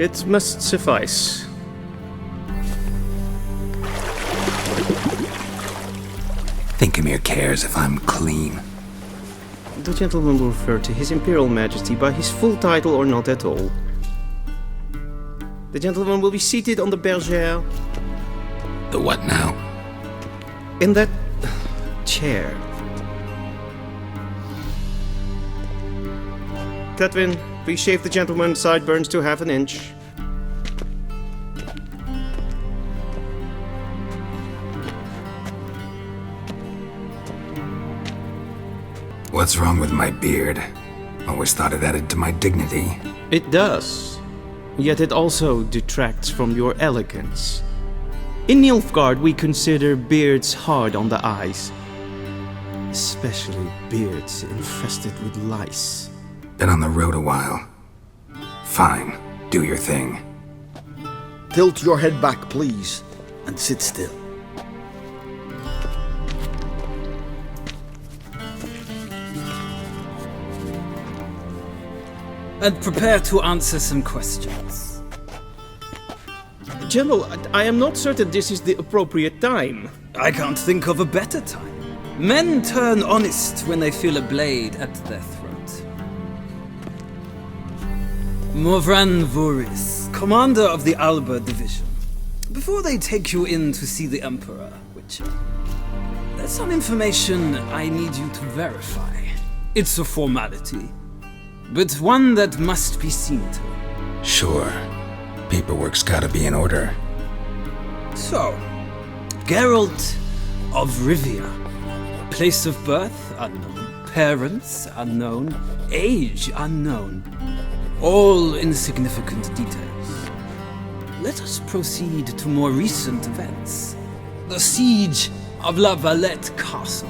It must suffice. Thinkemere cares if I'm clean. The gentleman will refer to His Imperial Majesty by his full title or not at all. The gentleman will be seated on the bergère. The what now? In that chair. Catwin, please shave the gentleman's sideburns to half an inch. What's wrong with my beard? Always thought it added to my dignity. It does. Yet it also detracts from your elegance. In Nilfgaard, we consider beards hard on the eyes. Especially beards infested with lice. Been on the road a while. Fine, do your thing. Tilt your head back, please, and sit still. And prepare to answer some questions. General, I am not certain this is the appropriate time. I can't think of a better time. Men turn honest when they feel a blade at their throat. Morvran Voris, commander of the Alba Division. Before they take you in to see the Emperor, Witcher, there's some information I need you to verify. It's a formality, but one that must be seen to. Sure. Paperwork's gotta be in order. So, Geralt of Rivia. Place of birth unknown. Parents unknown. Age unknown. All insignificant details. Let us proceed to more recent events. The siege of La Valette Castle.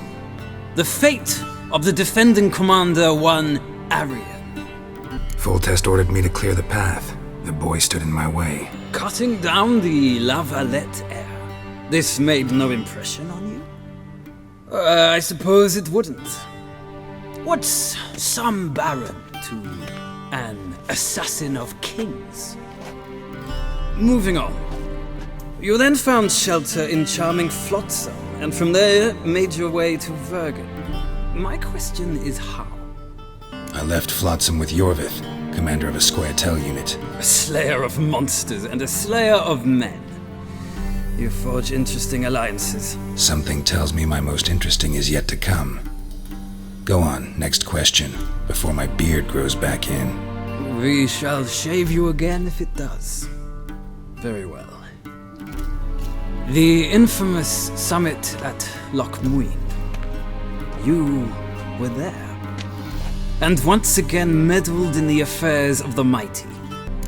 The fate of the defending commander, one Arian. Full Test ordered me to clear the path. The boy stood in my way. Cutting down the La Valette heir. This made no impression on you? I suppose it wouldn't. What's some baron to an assassin of kings? Moving on. You then found shelter in charming Flotsam, and from there made your way to Vergen. My question is how? I left Flotsam with Yorvith, commander of a Squaretel unit. A slayer of monsters and a slayer of men. You forge interesting alliances. Something tells me my most interesting is yet to come. Go on, next question, before my beard grows back in. We shall shave you again if it does. Very well. The infamous summit at Loch Muin. You were there. And once again meddled in the affairs of the mighty.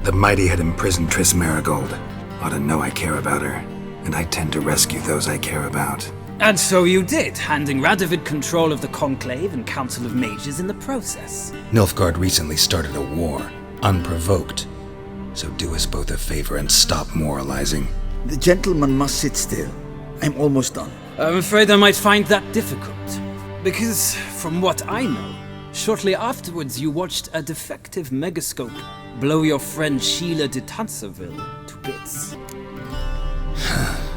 The mighty had imprisoned Triss Marigold. Ought to know I care about her, and I tend to rescue those I care about. And so you did, handing Radovid control of the Conclave and Council of Mages in the process. Nilfgaard recently started a war, unprovoked. So do us both a favor and stop moralizing. The gentleman must sit still. I'm almost done. I'm afraid I might find that difficult. Because, from what I know, shortly afterwards you watched a defective megascope blow your friend Sheila de Tanserville to bits.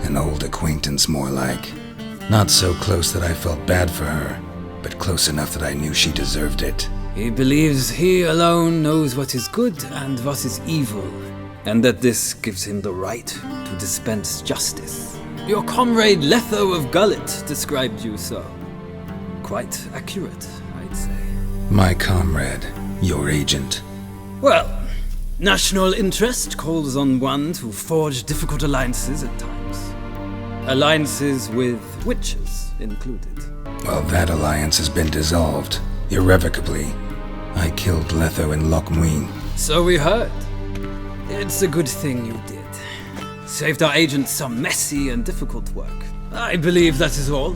An old acquaintance, more like. Not so close that I felt bad for her, but close enough that I knew she deserved it. He believes he alone knows what is good and what is evil, and that this gives him the right to dispense justice. Your comrade Letho of Gullet described you so. Quite accurate, I'd say. My comrade, your agent. Well, national interest calls on one to forge difficult alliances at times. Alliances with witches included. Well, that alliance has been dissolved, irrevocably. I killed Letho in Loch Muin. So we heard. It's a good thing you did. Saved our agent some messy and difficult work. I believe that is all.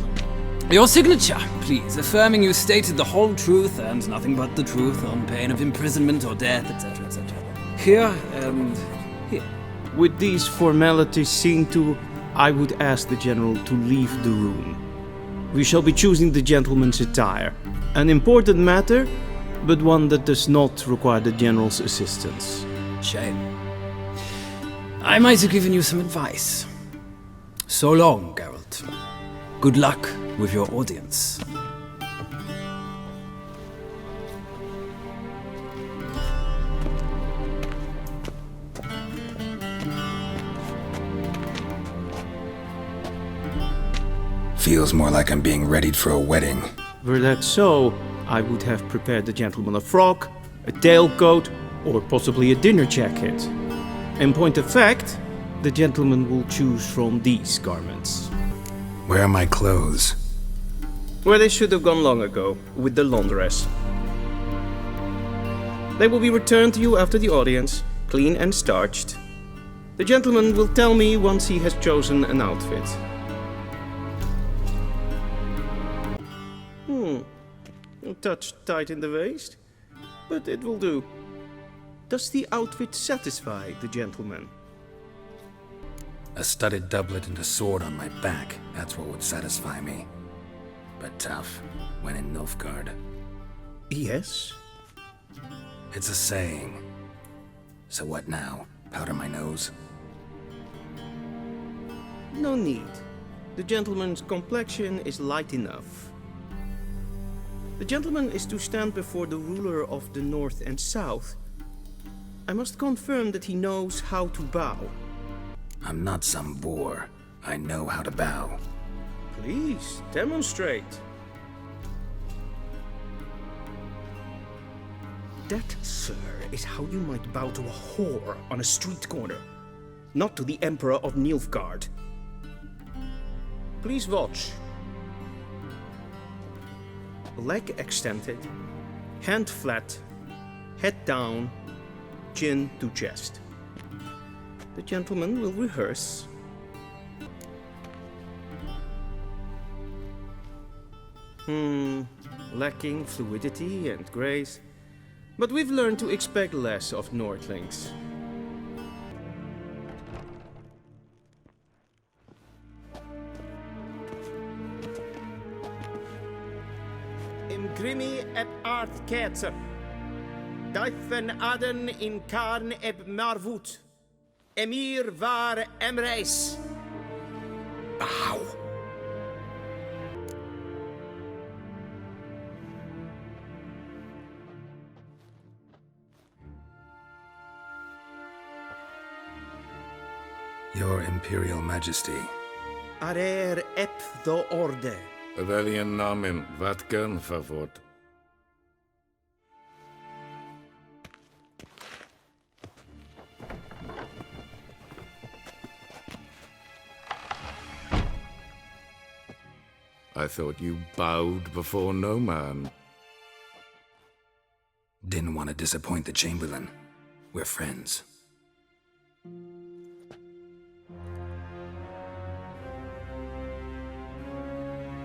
Your signature, please, affirming you stated the whole truth and nothing but the truth on pain of imprisonment or death, etc., etc. Here and here. With these formalities seen to, I would ask the General to leave the room. We shall be choosing the gentleman's attire. An important matter, but one that does not require the General's assistance. Shame. I might have given you some advice. So long, Geralt. Good luck with your audience. Feels more like I'm being readied for a wedding. Were that so, I would have prepared the gentleman a frock, a tailcoat, or possibly a dinner jacket. In point of fact, the gentleman will choose from these garments. Where are my clothes? Where they should have gone long ago, with the laundress. They will be returned to you after the audience, clean and starched. The gentleman will tell me once he has chosen an outfit. A touch tight in the waist, but it will do. Does the outfit satisfy the gentleman? A studded doublet and a sword on my back, that's what would satisfy me. But tough, when in Nilfgaard. Yes. It's a saying. So what now? Powder my nose? No need. The gentleman's complexion is light enough. The gentleman is to stand before the ruler of the North and South. I must confirm that he knows how to bow. I'm not some boor. I know how to bow. Please, demonstrate. That, sir, is how you might bow to a whore on a street corner, not to the Emperor of Nilfgaard. Please watch. Leg extended, hand flat, head down, chin to chest. The gentleman will rehearse. Lacking fluidity and grace, but we've learned to expect less of Nordlings. Grimi eb aardketser. Duifen aden in karn eb marvoet. Emir var emreis. Bow. Your Imperial Majesty. Arer eb the orde. Weljen namen, wat gern verwort. I thought you bowed before no man. Didn't want to disappoint the Chamberlain. We're friends.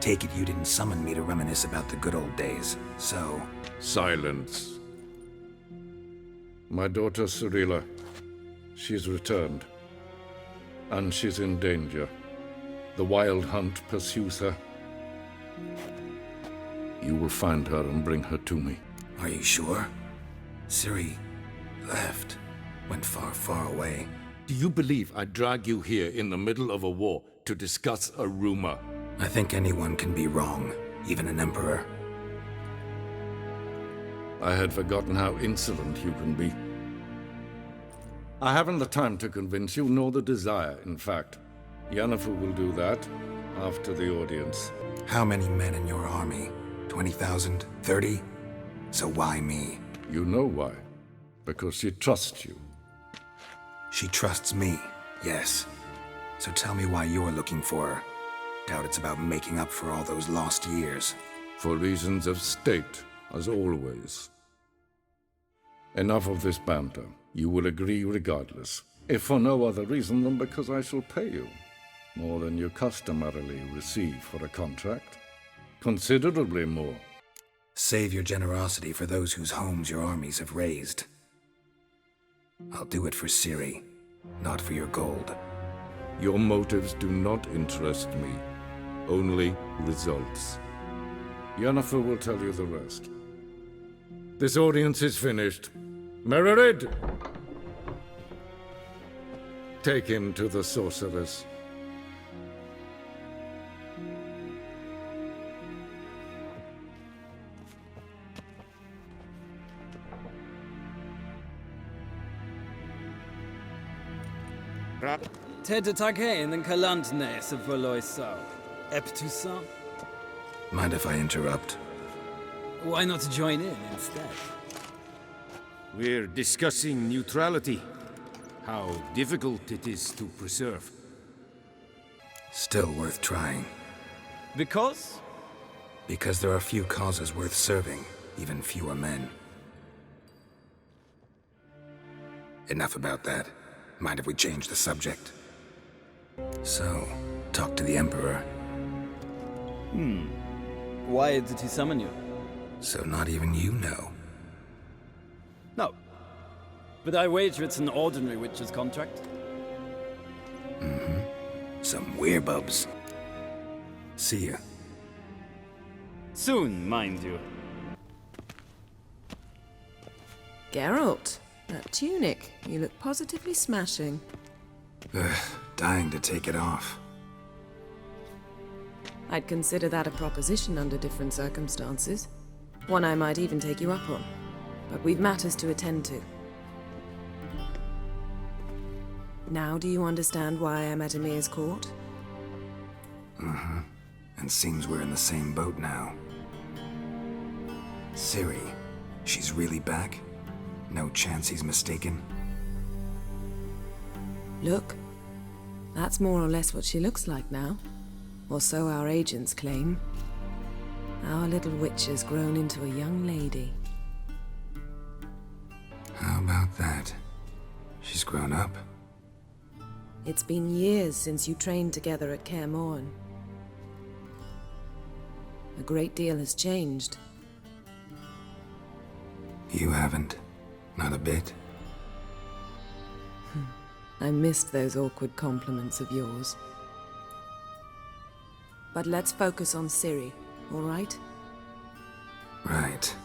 Take it you didn't summon me to reminisce about the good old days, so... Silence. My daughter Cyrilla, she's returned. And she's in danger. The WildHunt pursues her. You will find her and bring her to me. Are you sure? Ciri left. Went far, far away. Do you believe I'd drag you here in the middle of a war to discuss a rumor? I think anyone can be wrong, even an emperor. I had forgotten how insolent you can be. I haven't the time to convince you, nor the desire, in fact. Yennefer will do that after the audience. How many men in your army? 20,000? 30? So why me? You know why. Because she trusts you. She trusts me, yes. So tell me why you're looking for her. Doubt it's about making up for all those lost years. For reasons of state, as always. Enough of this banter. You will agree regardless. If for no other reason than because I shall pay you. More than you customarily receive for a contract. Considerably more. Save your generosity for those whose homes your armies have razed. I'll do it for Ciri, not for your gold. Your motives do not interest me. Only results. Yennefer will tell you the rest. This audience is finished. Mererid! Take him to the sorceress. Tedetakein kalantne se verloisau. Eptusa? Mind if I interrupt? Why not join in instead? We're discussing neutrality. How difficult it is to preserve. Still worth trying. Because? Because there are few causes worth serving, even fewer men. Enough about that. Mind if we change the subject? So, talk to the Emperor. Why did he summon you? So not even you know. No. But I wager it's an ordinary witcher's contract. Some werebubs. See ya. Soon, mind you. Geralt, that tunic. You look positively smashing. Dying to take it off. I'd consider that a proposition under different circumstances. One I might even take you up on. But we've matters to attend to. Now do you understand why I'm at Emir's court? And seems we're in the same boat now. Ciri, she's really back? No chance he's mistaken? Look, that's more or less what she looks like now. Or so our agents claim. Our little witch has grown into a young lady. How about that? She's grown up? It's been years since you trained together at Kaer Morhen. A great deal has changed. You haven't. Not a bit. I missed those awkward compliments of yours. But let's focus on Ciri, all right? Right.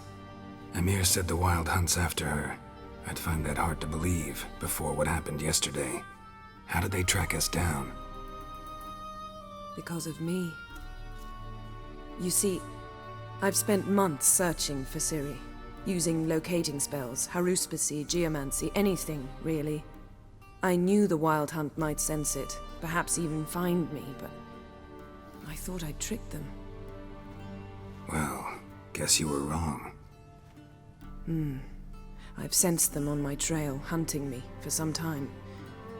Emir said the WildHunt's after her. I'd find that hard to believe before what happened yesterday. How did they track us down? Because of me. You see, I've spent months searching for Ciri, using locating spells, haruspicy, geomancy, anything, really. I knew the WildHunt might sense it, perhaps even find me, but I thought I'd tricked them. Well, guess you were wrong. I've sensed them on my trail, hunting me, for some time.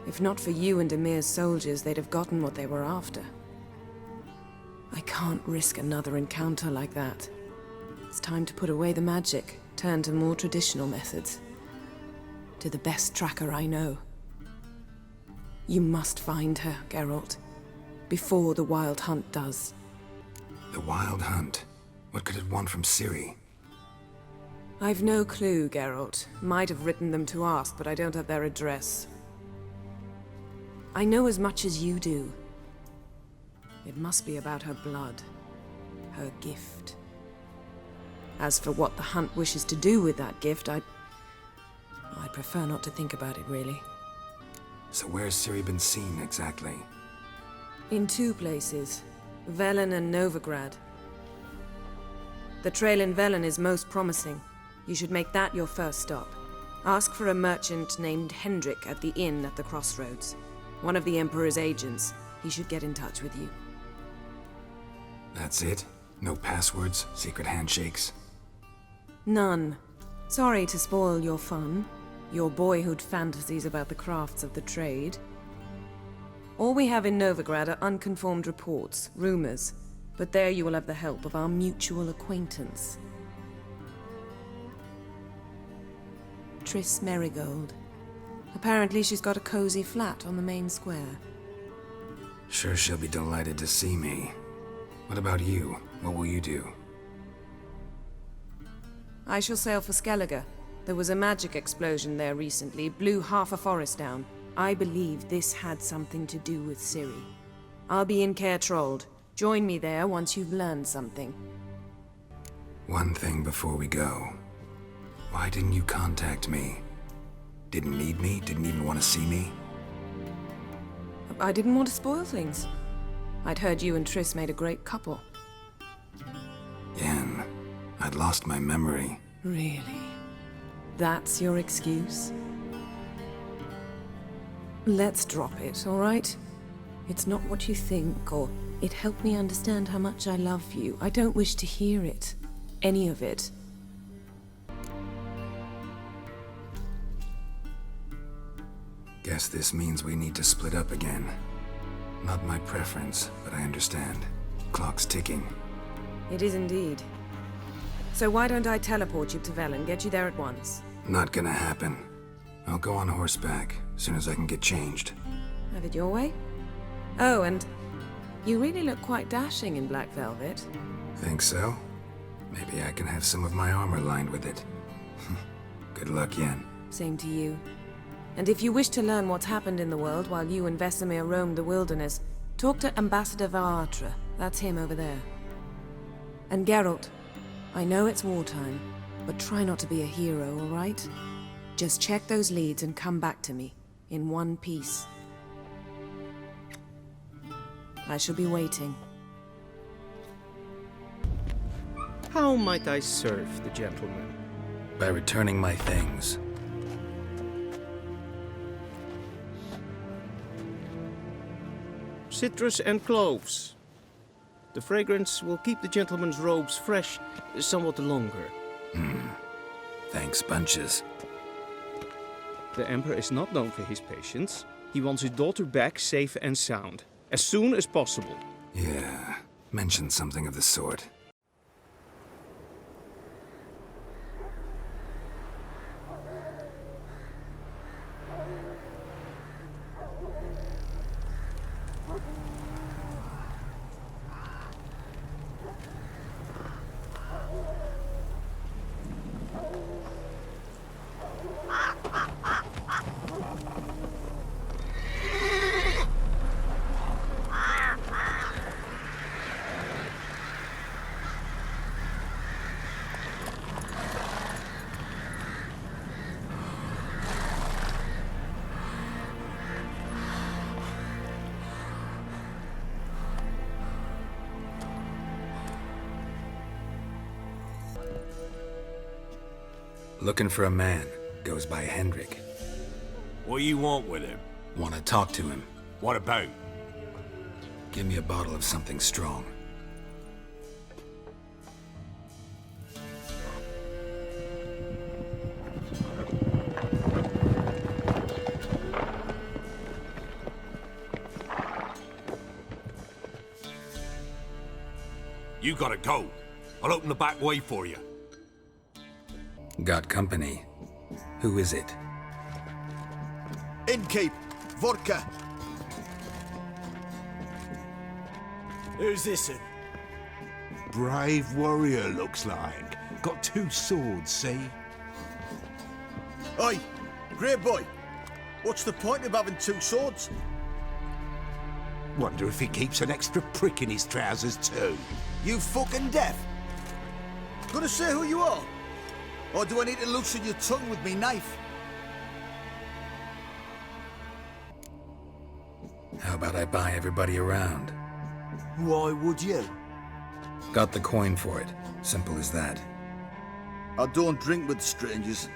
If not for you and Emir's soldiers, they'd have gotten what they were after. I can't risk another encounter like that. It's time to put away the magic, turn to more traditional methods. To the best tracker I know. You must find her, Geralt. Before the WildHunt does. The WildHunt? What could it want from Ciri? I've no clue, Geralt. Might have written them to ask, but I don't have their address. I know as much as you do. It must be about her blood. Her gift. As for what the Hunt wishes to do with that gift, I'd prefer not to think about it, really. So where's Ciri been seen, exactly? In two places. Velen and Novigrad. The trail in Velen is most promising. You should make that your first stop. Ask for a merchant named Hendrik at the inn at the crossroads. One of the Emperor's agents. He should get in touch with you. That's it? No passwords, secret handshakes? None. Sorry to spoil your fun. Your boyhood fantasies about the crafts of the trade. All we have in Novigrad are unconfirmed reports, rumors. But there you will have the help of our mutual acquaintance. Triss Merigold. Apparently she's got a cozy flat on the main square. Sure she'll be delighted to see me. What about you? What will you do? I shall sail for Skellige. There was a magic explosion there recently, blew half a forest down. I believe this had something to do with Ciri. I'll be in Caer Trold. Join me there once you've learned something. One thing before we go. Why didn't you contact me? Didn't need me? Didn't even want to see me? I didn't want to spoil things. I'd heard you and Triss made a great couple. Yen, I'd lost my memory. Really? That's your excuse? Let's drop it, all right? It's not what you think, or it helped me understand how much I love you. I don't wish to hear it. Any of it. Guess this means we need to split up again. Not my preference, but I understand. Clock's ticking. It is indeed. So why don't I teleport you to Vel and get you there at once? Not gonna happen. I'll go on horseback, as soon as I can get changed. Have it your way? Oh, and you really look quite dashing in black velvet. Think so? Maybe I can have some of my armor lined with it. Good luck, Yen. Same to you. And if you wish to learn what's happened in the world while you and Vesemir roamed the wilderness, talk to Ambassador Varatra. That's him over there. And Geralt, I know it's wartime, but try not to be a hero, all right? Just check those leads and come back to me, in one piece. I shall be waiting. How might I serve the gentleman? By returning my things. Citrus and cloves. The fragrance will keep the gentleman's robes fresh somewhat longer. Thanks, bunches. The Emperor is not known for his patience. He wants his daughter back safe and sound, as soon as possible. Yeah, mentioned something of the sort. Looking for a man. Goes by Hendrik. What do you want with him? Want to talk to him. What about? Give me a bottle of something strong. You gotta go. I'll open the back way for you. Got company. Who is it? Innkeep, vodka. Who's this in? Brave warrior, looks like. Got 2 swords, see? Oi, grey boy. What's the point of having 2 swords? Wonder if he keeps an extra prick in his trousers too. You fucking deaf? Gonna say who you are? Or do I need to loosen your tongue with me knife? How about I buy everybody around? Why would you? Got the coin for it. Simple as that. I don't drink with strangers.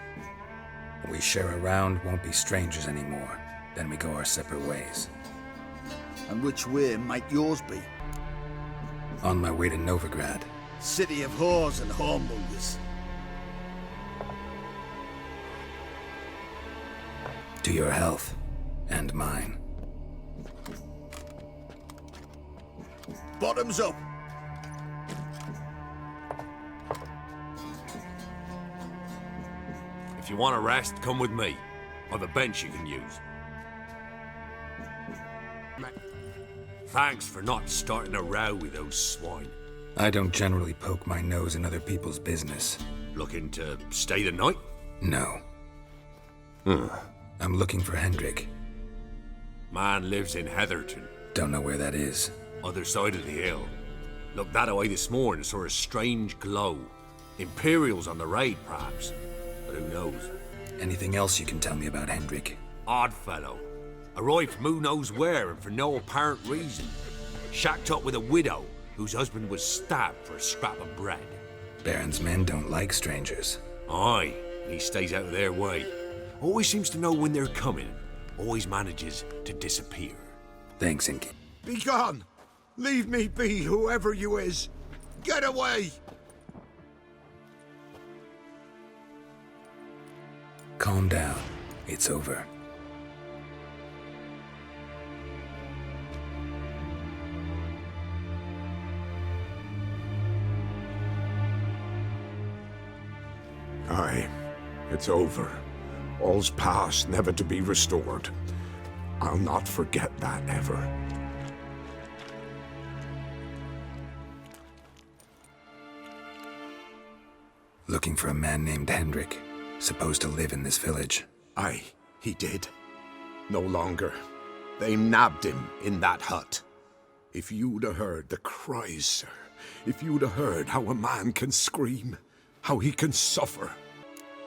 We share a round, won't be strangers anymore. Then we go our separate ways. And which way might yours be? On my way to Novigrad. City of whores and whoremongers. To your health. And mine. Bottoms up! If you want a rest, come with me. Or the bench you can use. Thanks for not starting a row with those swine. I don't generally poke my nose in other people's business. Looking to stay the night? No. I'm looking for Hendrik. Man lives in Heatherton. Don't know where that is. Other side of the hill. Looked that away this morning, saw a strange glow. Imperials on the raid, perhaps. But who knows? Anything else you can tell me about Hendrik? Odd fellow. Arrived from who knows where and for no apparent reason. Shacked up with a widow whose husband was stabbed for a scrap of bread. Baron's men don't like strangers. Aye, he stays out of their way. Always seems to know when they're coming. Always manages to disappear. Thanks, Inky. Be gone! Leave me be, whoever you is! Get away! Calm down. It's over. Aye, it's over. All's past, never to be restored. I'll not forget that ever. Looking for a man named Hendrik, supposed to live in this village. Aye, he did. No longer. They nabbed him in that hut. If you'd have heard the cries, sir. If you'd have heard how a man can scream, how he can suffer.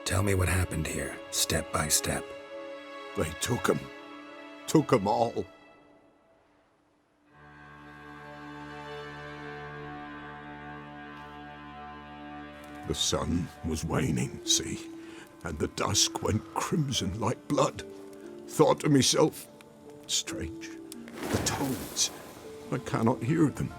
Tell me what happened here, step by step. They took him. Took him all. The sun was waning, see? And the dusk went crimson like blood. Thought to myself, strange, the toads, I cannot hear them.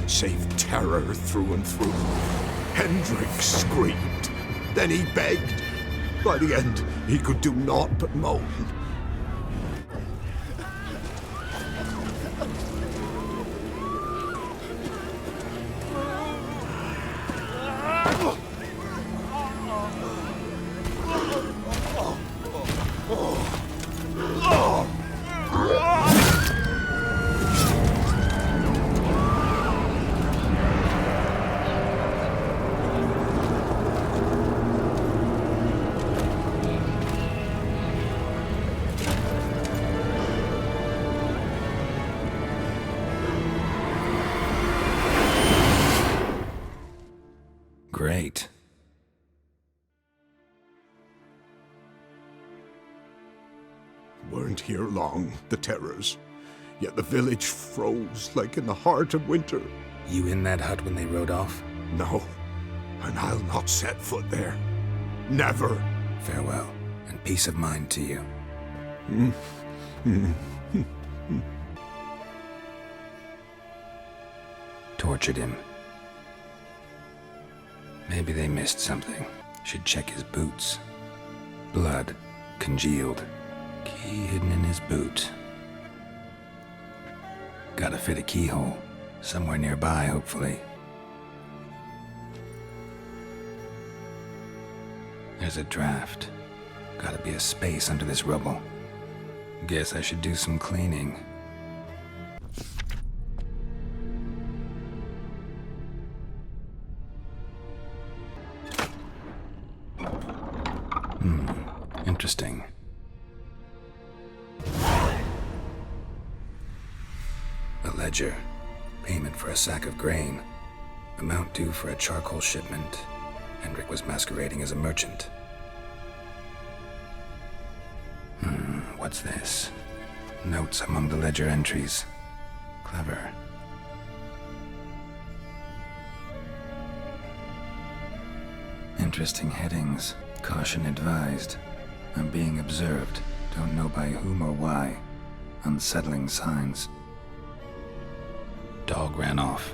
Save terror through and through. Hendrik screamed. Then he begged. By the end, he could do naught but moan. Great. Weren't here long, the terrors. Yet the village froze like in the heart of winter. You in that hut when they rode off? No, and I'll not set foot there. Never. Farewell, and peace of mind to you. Tortured him. Maybe they missed something. Should check his boots. Blood, congealed. Key hidden in his boot. Gotta fit a keyhole. Somewhere nearby, hopefully. There's a draft. Gotta be a space under this rubble. Guess I should do some cleaning. Interesting. A ledger. Payment for a sack of grain. Amount due for a charcoal shipment. Hendrik was masquerading as a merchant. What's this? Notes among the ledger entries. Clever. Interesting headings. Caution advised. I'm being observed. Don't know by whom or why. Unsettling signs. Dog ran off.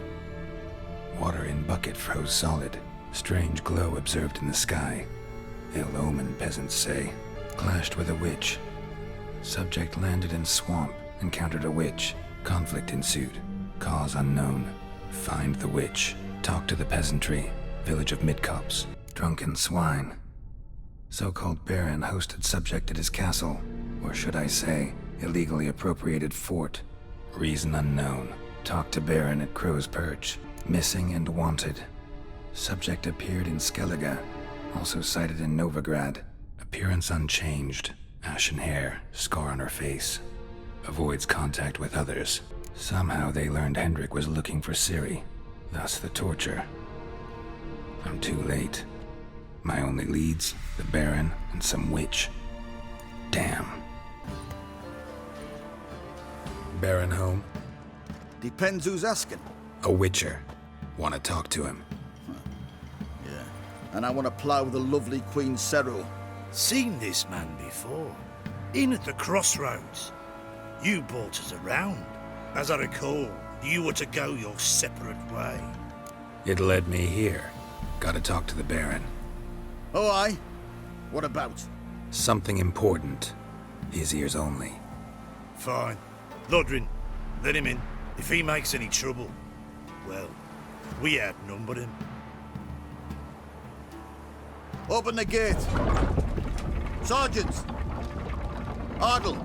Water in bucket froze solid. Strange glow observed in the sky. Ill omen, peasants say. Clashed with a witch. Subject landed in swamp, encountered a witch. Conflict ensued. Cause unknown. Find the witch. Talk to the peasantry. Village of Midcopse. Drunken swine. So-called Baron hosted subject at his castle. Or should I say, illegally appropriated fort. Reason unknown. Talk to Baron at Crow's Perch. Missing and wanted. Subject appeared in Skellige. Also sighted in Novigrad. Appearance unchanged. Ashen hair, scar on her face. Avoids contact with others. Somehow they learned Hendrik was looking for Ciri. Thus the torture. I'm too late. My only leads, the Baron and some witch. Damn. Baron home? Depends who's asking. A witcher. Want to talk to him. Yeah. And I want to plough the lovely Queen Cero. Seen this man before. In at the crossroads. You brought us around. As I recall, you were to go your separate way. It led me here. Gotta talk to the Baron. Oh, aye? What about? Something important. His ears only. Fine. Lodrin, let him in. If he makes any trouble, well, we outnumber him. Open the gate. Sergeants! Ardle!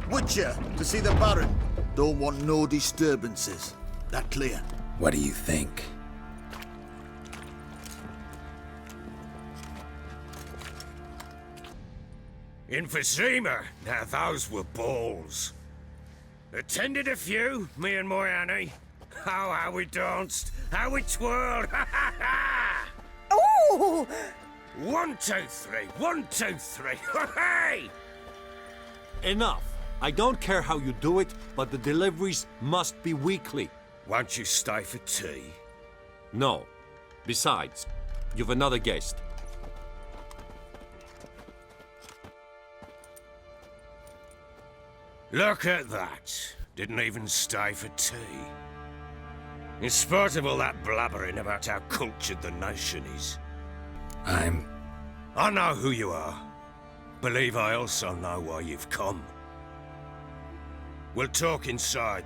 Witcher, to see the Baron. Don't want no disturbances. That clear? What do you think? Emphysema. Now those were balls. Attended a few, me and my Annie. Oh, how we danced, how we twirled, ha ha ha! Oh! 1, 2, 3, 1, 2, 3, hey! Enough. I don't care how you do it, but the deliveries must be weekly. Won't you stay for tea? No. Besides, you've another guest. Look at that. Didn't even stay for tea. In spite of all that blabbering about how cultured the nation is. I know who you are. Believe I also know why you've come. We'll talk inside.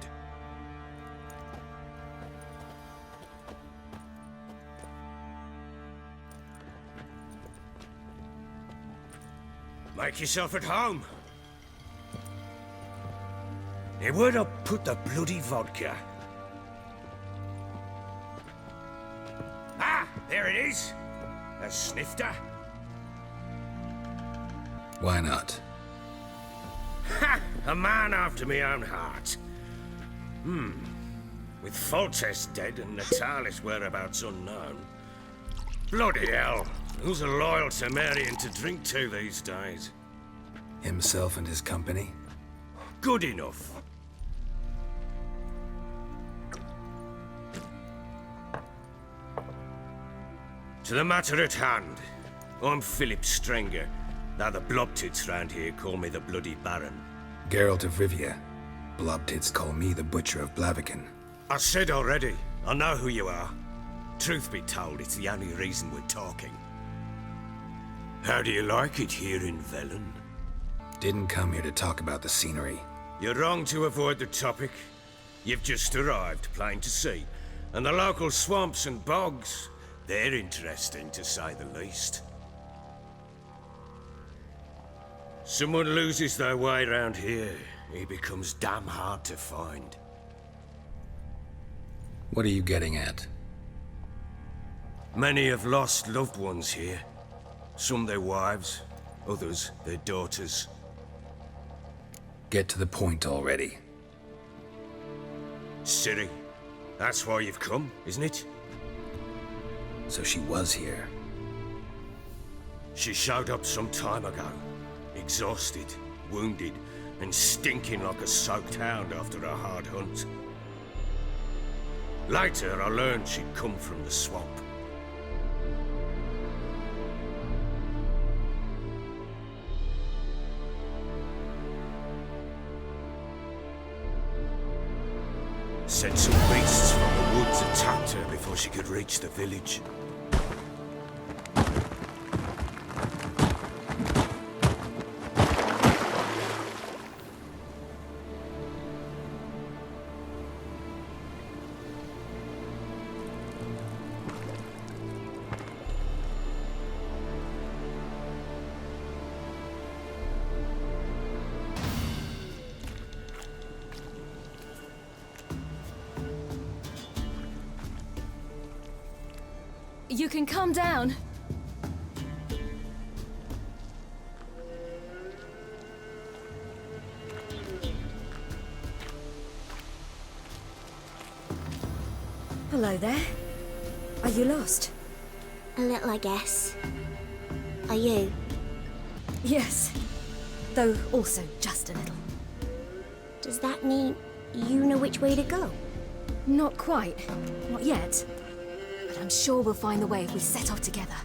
Make yourself at home. Now, where'd I put the bloody vodka? Ah, there it is. A snifter. Why not? Ha! A man after my own heart. With Foltest dead and Natalis' whereabouts unknown. Bloody hell. Who's loyal to marrying to drink to these days? Himself and his company? Good enough. To the matter at hand. I'm Philip Strenger. Now the blobtits round here call me the Bloody Baron. Geralt of Rivia. Blobtits call me the Butcher of Blaviken. I said already, I know who you are. Truth be told, it's the only reason we're talking. How do you like it here in Velen? Didn't come here to talk about the scenery. You're wrong to avoid the topic. You've just arrived, plain to see. And the local swamps and bogs, they're interesting to say the least. Someone loses their way around here, he becomes damn hard to find. What are you getting at? Many have lost loved ones here. Some their wives, others their daughters. Get to the point already. Ciri, that's why you've come, isn't it? So she was here. She showed up some time ago. Exhausted, wounded, and stinking like a soaked hound after a hard hunt. Later, I learned she'd come from the swamp. Said some beasts from the woods attacked her before she could reach the village. You can calm down. Hello there. Are you lost? A little, I guess. Are you? Yes. Though also just a little. Does that mean you know which way to go? Not quite. Not yet. But I'm sure we'll find the way if we set off together.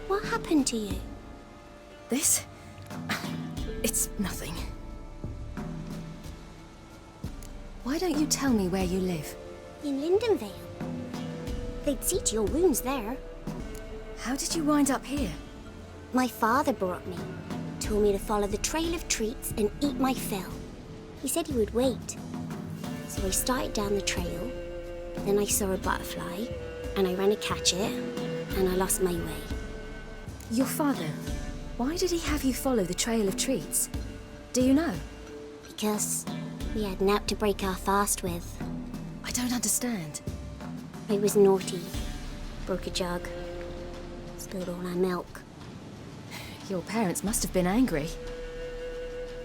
What happened to you? This? It's nothing. Why don't you tell me where you live? In Lindenvale. They'd see to your wounds there. How did you wind up here? My father brought me. Told me to follow the trail of treats and eat my fill. He said he would wait. So I started down the trail. Then I saw a butterfly, and I ran to catch it, and I lost my way. Your father? Why did he have you follow the trail of treats? Do you know? Because we had naught to break our fast with. I don't understand. I was naughty. Broke a jug. Spilled all our milk. Your parents must have been angry.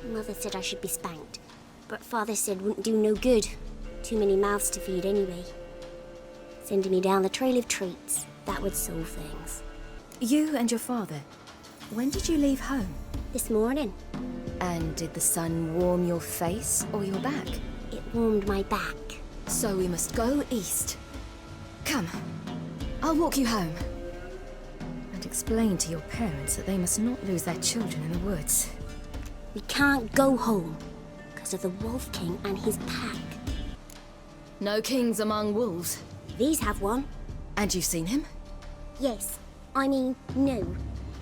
Mother said I should be spanked, but Father said wouldn't do no good. Too many mouths to feed anyway. Sending me down the trail of treats, that would solve things. You and your father, when did you leave home? This morning. And did the sun warm your face or your back? It warmed my back. So we must go east. Come, I'll walk you home. And explain to your parents that they must not lose their children in the woods. We can't go home, because of the Wolf King and his pack. No kings among wolves. These have one. And you've seen him? Yes. I mean, no.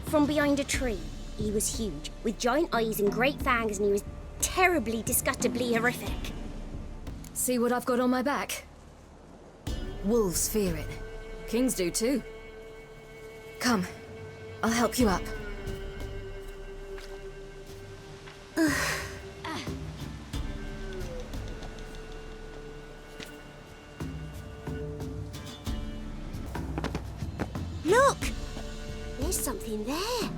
From behind a tree. He was huge, with giant eyes and great fangs, and he was terribly, disgustingly horrific. See what I've got on my back? Wolves fear it. Kings do too. Come, I'll help you up. Look! There's something there.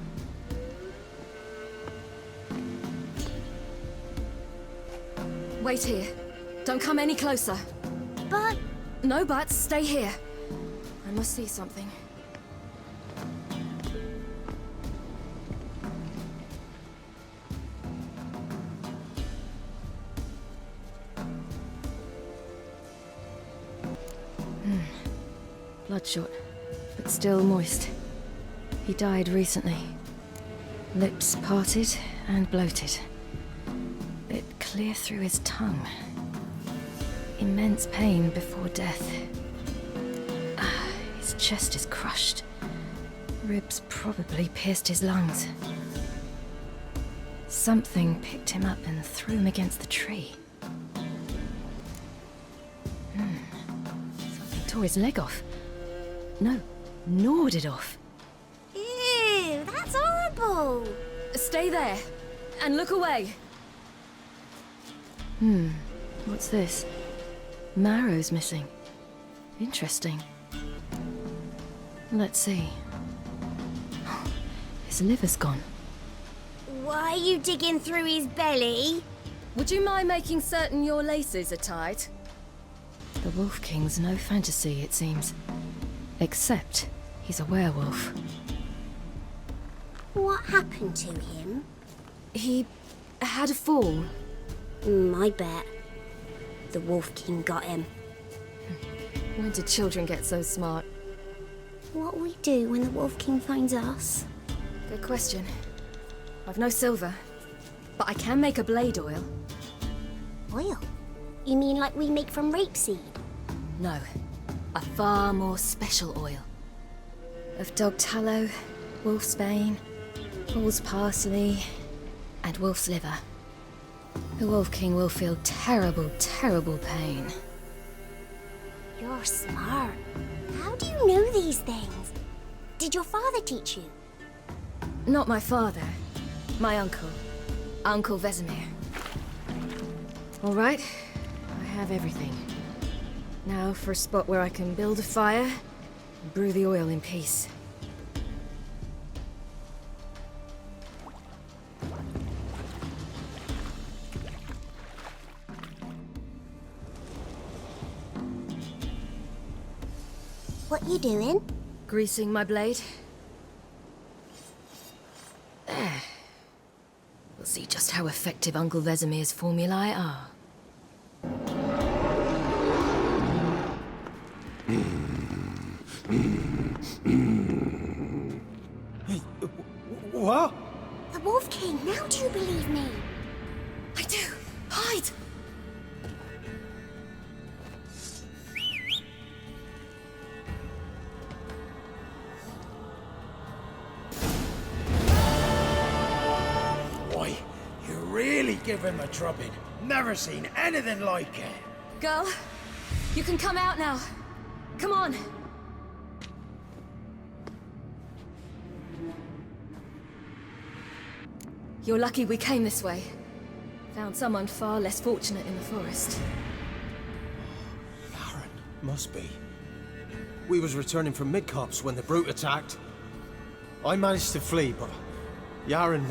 Wait here. Don't come any closer. But... No buts. Stay here. I must see something. Bloodshot, but still moist. He died recently. Lips parted and bloated. Bit clear through his tongue. Immense pain before death. His chest is crushed. Ribs probably pierced his lungs. Something picked him up and threw him against the tree. Something tore his leg off. No, gnawed it off. Ew, that's horrible! Stay there, and look away. What's this? Marrow's missing. Interesting. Let's see. His liver's gone. Why are you digging through his belly? Would you mind making certain your laces are tied? The Wolf King's no fantasy, it seems. Except he's a werewolf. What happened to him? He had a fall. I bet. The Wolf King got him. When did children get so smart? What'll we do when the Wolf King finds us? Good question. I've no silver, but I can make a blade oil. Oil? You mean like we make from rapeseed? No, a far more special oil. Of dog tallow, wolf's bane, bull's parsley, and wolf's liver. The Wolf King will feel terrible, terrible pain. You're smart. How do you know these things? Did your father teach you? Not my father. My uncle. Uncle Vesemir. All right, I have everything. Now for a spot where I can build a fire Brew the oil in peace. What you doing? Greasing my blade. There. We'll see just how effective Uncle Vesemir's formulae are. What? The Wolf King, now do you believe me? I do! Hide! Boy, you really give him a drubbing. Never seen anything like it. Girl, you can come out now. Come on. You're lucky we came this way. Found someone far less fortunate in the forest. Baron, must be. We was returning from Midcops when the brute attacked. I managed to flee, but Yaren,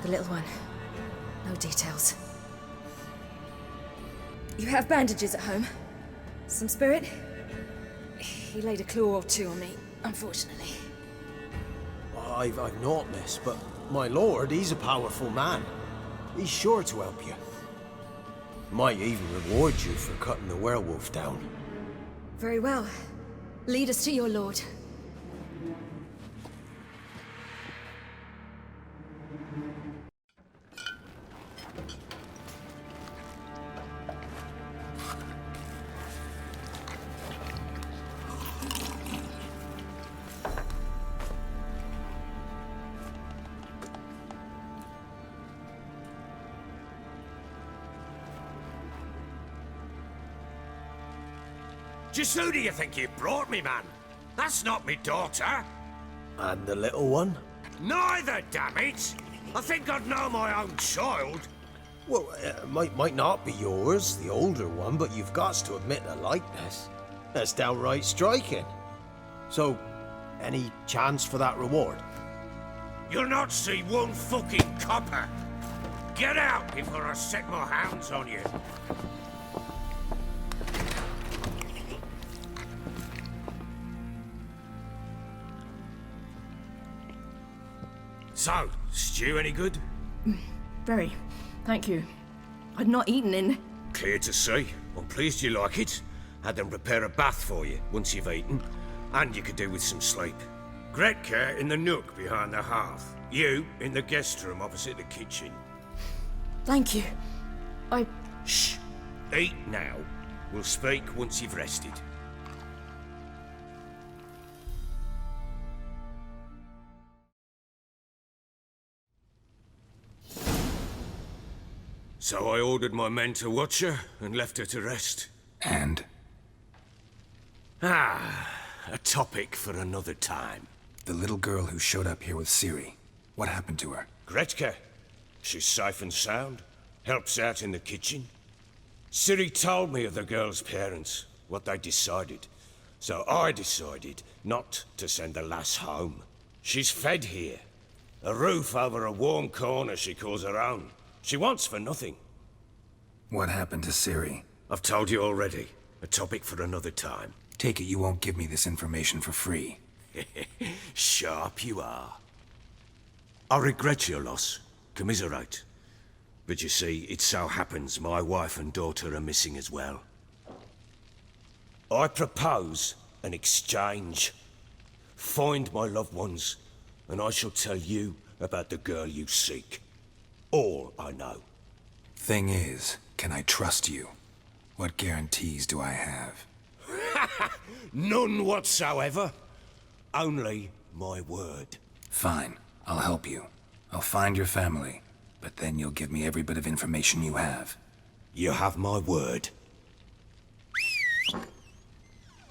The little one. No details. You have bandages at home? Some spirit? He laid a claw or two on me, unfortunately. I've not, miss, but my lord, he's a powerful man. He's sure to help you. Might even reward you for cutting the werewolf down. Very well. Lead us to your lord. Just who do you think you brought me, man? That's not me daughter. And the little one? Neither, damn it! I think I'd know my own child. Well, might not be yours, the older one, but you've got to admit the likeness. That's downright striking. So, any chance for that reward? You'll not see one fucking copper. Get out before I set my hounds on you. So, stew any good? Very. Thank you. I'd not eaten in... Clear to see. I'm pleased you like it. Had them prepare a bath for you once you've eaten. And you could do with some sleep. Gretka in the nook behind the hearth. You in the guest room opposite the kitchen. Thank you. Shh. Eat now. We'll speak once you've rested. So I ordered my men to watch her and left her to rest. And? A topic for another time. The little girl who showed up here with Ciri. What happened to her? Gretka. She's safe and sound. Helps out in the kitchen. Ciri told me of the girl's parents, what they decided. So I decided not to send the lass home. She's fed here. A roof over a warm corner she calls her own. She wants for nothing. What happened to Ciri? I've told you already. A topic for another time. Take it you won't give me this information for free. Sharp you are. I regret your loss. Commiserate. But you see, it so happens my wife and daughter are missing as well. I propose an exchange. Find my loved ones, and I shall tell you about the girl you seek. All I know. Thing is, can I trust you? What guarantees do I have? None whatsoever. Only my word. Fine, I'll help you. I'll find your family, but then you'll give me every bit of information you have. You have my word.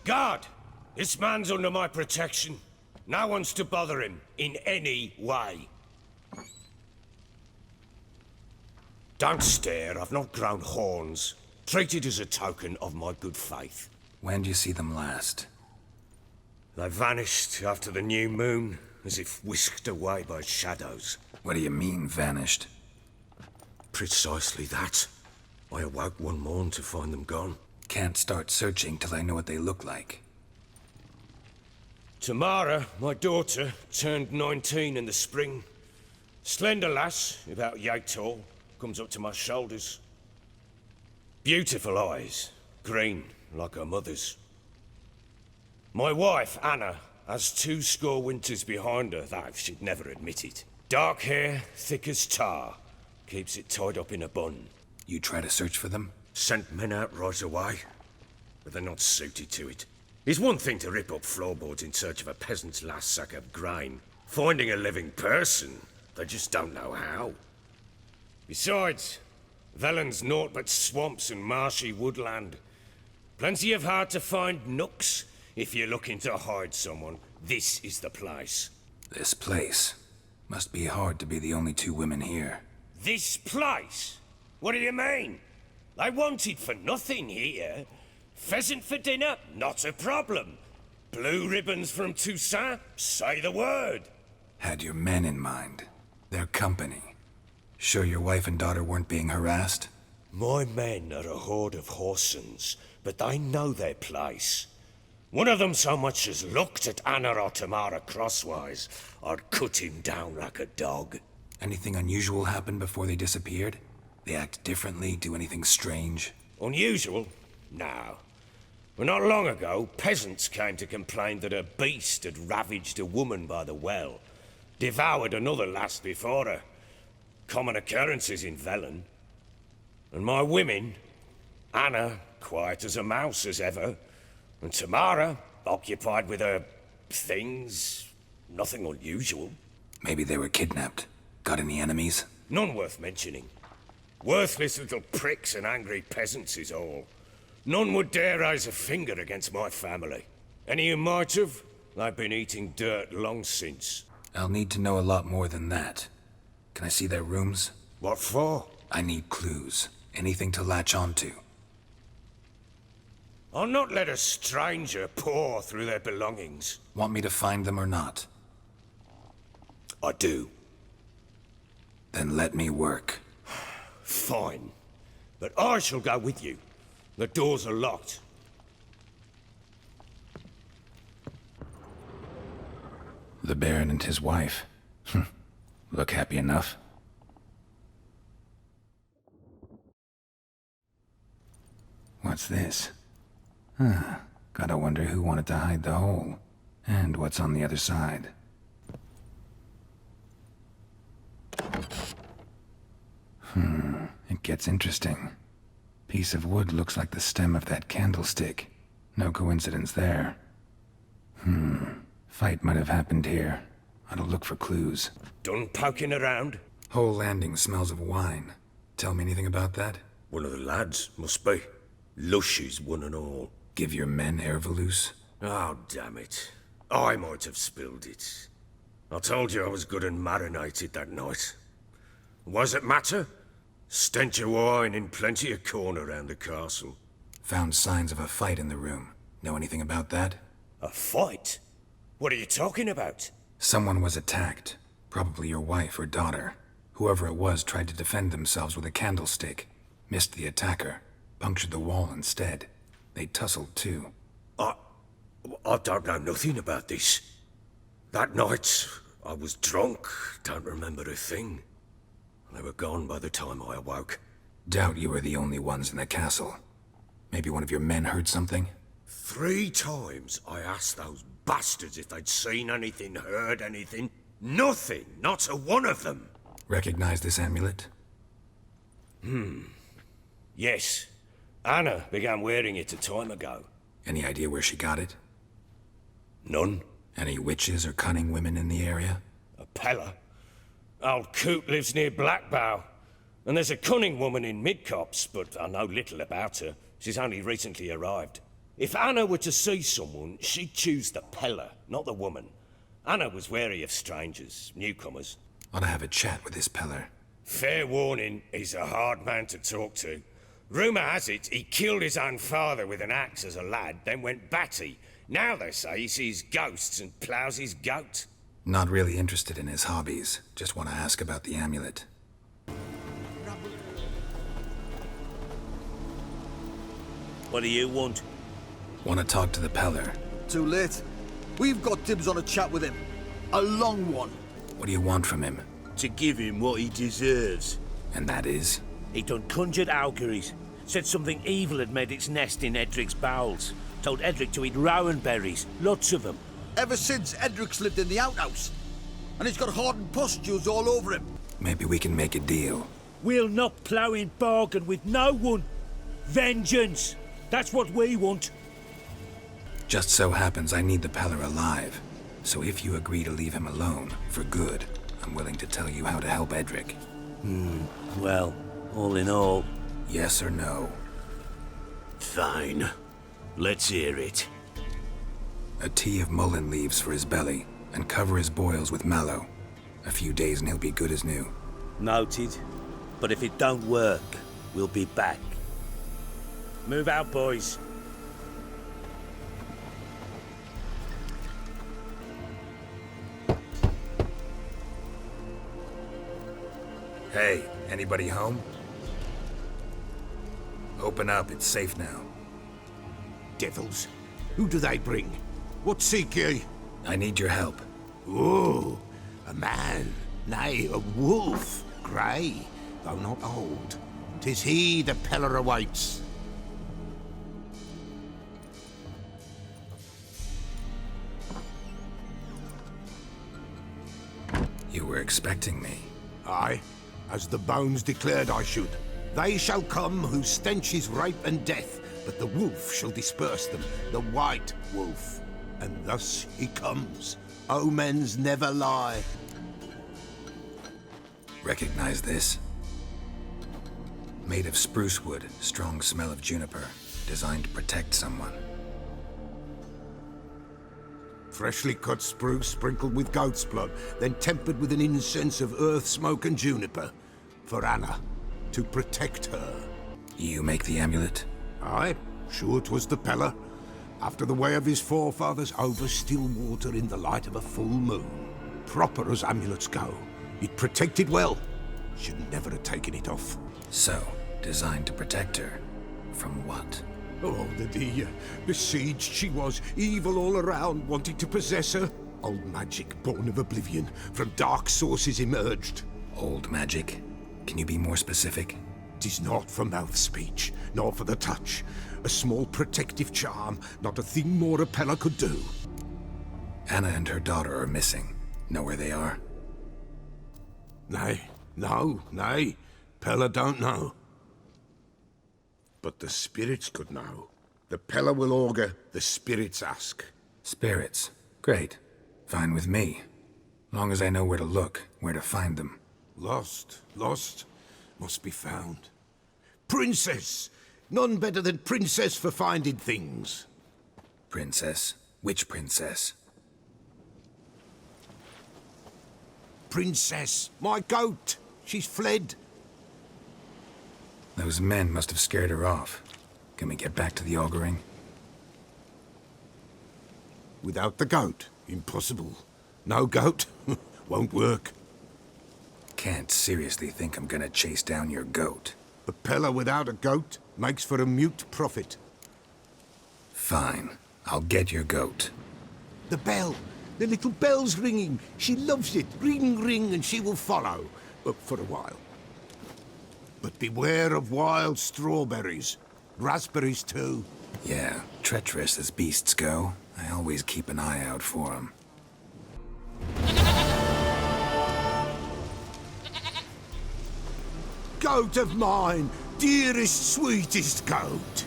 Guard! This man's under my protection. No one's to bother him in any way. Don't stare, I've not grown horns. Treat it as a token of my good faith. When did you see them last? They vanished after the new moon, as if whisked away by shadows. What do you mean, vanished? Precisely that. I awoke one morn to find them gone. Can't start searching till I know what they look like. Tamara, my daughter, turned 19 in the spring. Slender lass, about yay tall, comes up to my shoulders. Beautiful eyes, green, like her mother's. My wife, Anna, has 2 winters behind her, though she'd never admit it. Dark hair, thick as tar, keeps it tied up in a bun. You try to search for them? Sent men out right away, but they're not suited to it. It's one thing to rip up floorboards in search of a peasant's last sack of grain. Finding a living person, they just don't know how. Besides, Velen's naught but swamps and marshy woodland. Plenty of hard-to-find nooks. If you're looking to hide someone, this is the place. This place? Must be hard to be the only 2 women here. This place? What do you mean? I wanted for nothing here. Pheasant for dinner? Not a problem. Blue ribbons from Toussaint? Say the word. Had your men in mind. Their company. Sure your wife and daughter weren't being harassed? My men are a horde of horsens, but they know their place. One of them so much as looked at Anna or Tamara crosswise, I'd cut him down like a dog. Anything unusual happen before they disappeared? They act differently, do anything strange? Unusual? No. Well, not long ago, peasants came to complain that a beast had ravaged a woman by the well. Devoured another lass before her. Common occurrences in Velen. And my women, Anna, quiet as a mouse as ever, and Tamara, occupied with her things, nothing unusual. Maybe they were kidnapped. Got any enemies? None worth mentioning. Worthless little pricks and angry peasants is all. None would dare raise a finger against my family. Any who might have, they've been eating dirt long since. I'll need to know a lot more than that. Can I see their rooms? What for? I need clues. Anything to latch onto. I'll not let a stranger pore through their belongings. Want me to find them or not? I do. Then let me work. Fine. But I shall go with you. The doors are locked. The Baron and his wife. Look happy enough. What's this? Gotta wonder who wanted to hide the hole. And what's on the other side. It gets interesting. Piece of wood looks like the stem of that candlestick. No coincidence there. Fight might have happened here. Ought to look for clues. Done poking around? Whole landing smells of wine. Tell me anything about that? One of the lads, must be. Lushes, one and all. Give your men air valuse? Oh, damn it. I might have spilled it. I told you I was good and marinated that night. Was it matter? Stench of wine in plenty of corn around the castle. Found signs of a fight in the room. Know anything about that? A fight? What are you talking about? Someone was attacked. Probably your wife or daughter. Whoever it was tried to defend themselves with a candlestick. Missed the attacker. Punctured the wall instead. They tussled too. I don't know nothing about this. That night, I was drunk. Don't remember a thing. They were gone by the time I awoke. Doubt you were the only ones in the castle. Maybe one of your men heard something? 3 times I asked those bastards if they'd seen anything, heard anything. Nothing, not a one of them. Recognize this amulet? Yes. Anna began wearing it a time ago. Any idea where she got it? None. Any witches or cunning women in the area? A Pella. Old Coot lives near Blackbow. And there's a cunning woman in Midcopse, but I know little about her. She's only recently arrived. If Anna were to see someone, she'd choose the Pella, not the woman. Anna was wary of strangers, newcomers. Ought to have a chat with this Peller. Fair warning, he's a hard man to talk to. Rumour has it he killed his own father with an axe as a lad, then went batty. Now they say he sees ghosts and plows his goat. Not really interested in his hobbies. Just want to ask about the amulet. What do you want? Want to talk to the Peller. Too late. We've got dibs on a chat with him. A long one. What do you want from him? To give him what he deserves. And that is? He done conjured auguries. Said something evil had made its nest in Edric's bowels. Told Edric to eat rowan berries. Lots of them. Ever since Edric's lived in the outhouse. And he's got hardened pustules all over him. Maybe we can make a deal. We'll not plough in bargain with no one. Vengeance. That's what we want. Just so happens I need the Peller alive. So if you agree to leave him alone, for good, I'm willing to tell you how to help Edric. Well, all in all... Yes or no? Fine. Let's hear it. A tea of mullein leaves for his belly, and cover his boils with mallow. A few days and he'll be good as new. Noted. But if it don't work, we'll be back. Move out, boys. Hey, anybody home? Open up, it's safe now. Devils. Who do they bring? What seek ye? I need your help. Oh, a man. Nay, a wolf. Grey, though not old. 'Tis he the Peller awaits. You were expecting me. Aye, as the bones declared I should. They shall come whose stench is rape and death, but the wolf shall disperse them, the white wolf. And thus he comes. Omens never lie. Recognize this? Made of spruce wood, strong smell of juniper, designed to protect someone. Freshly cut spruce sprinkled with goat's blood, then tempered with an incense of earth, smoke and juniper. For Anna, to protect her. You make the amulet? Aye, sure 'twas the Peller. After the way of his forefathers, over still water in the light of a full moon. Proper as amulets go. It protected well. Should never have taken it off. So, designed to protect her. From what? Oh, the dear. Besieged she was, evil all around, wanting to possess her. Old magic, born of oblivion, from dark sources emerged. Old magic? Can you be more specific? 'Tis not for mouth speech, nor for the touch. A small protective charm, not a thing more a Peller could do. Anna and her daughter are missing. Know where they are? Nay, nay. Peller don't know. But the spirits could know. The Peller will augur, the spirits ask. Spirits? Great. Fine with me. Long as I know where to look, where to find them. Lost, must be found. Princess! None better than Princess for finding things. Princess? Which princess? Princess, my goat! She's fled. Those men must have scared her off. Can we get back to the auguring? Without the goat, impossible. No goat, won't work. Can't seriously think I'm gonna chase down your goat. A Peller without a goat makes for a mute prophet. Fine. I'll get your goat. The bell! The little bell's ringing. She loves it. Ring, ring, and she will follow. For a while. But beware of wild strawberries. Raspberries, too. Yeah, treacherous as beasts go. I always keep an eye out for them. Goat of mine! Dearest, sweetest goat!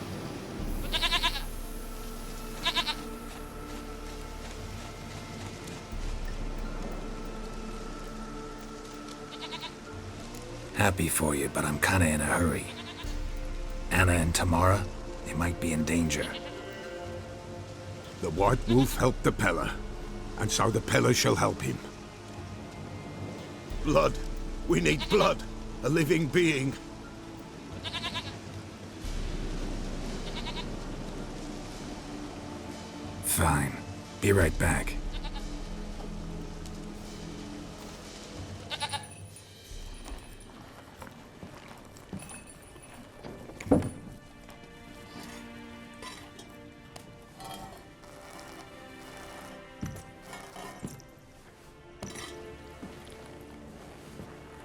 Happy for you, but I'm kinda in a hurry. Anna and Tamara, they might be in danger. The White Wolf helped the Peller, and so the Peller shall help him. Blood. We need blood. A living being. Fine. Be right back.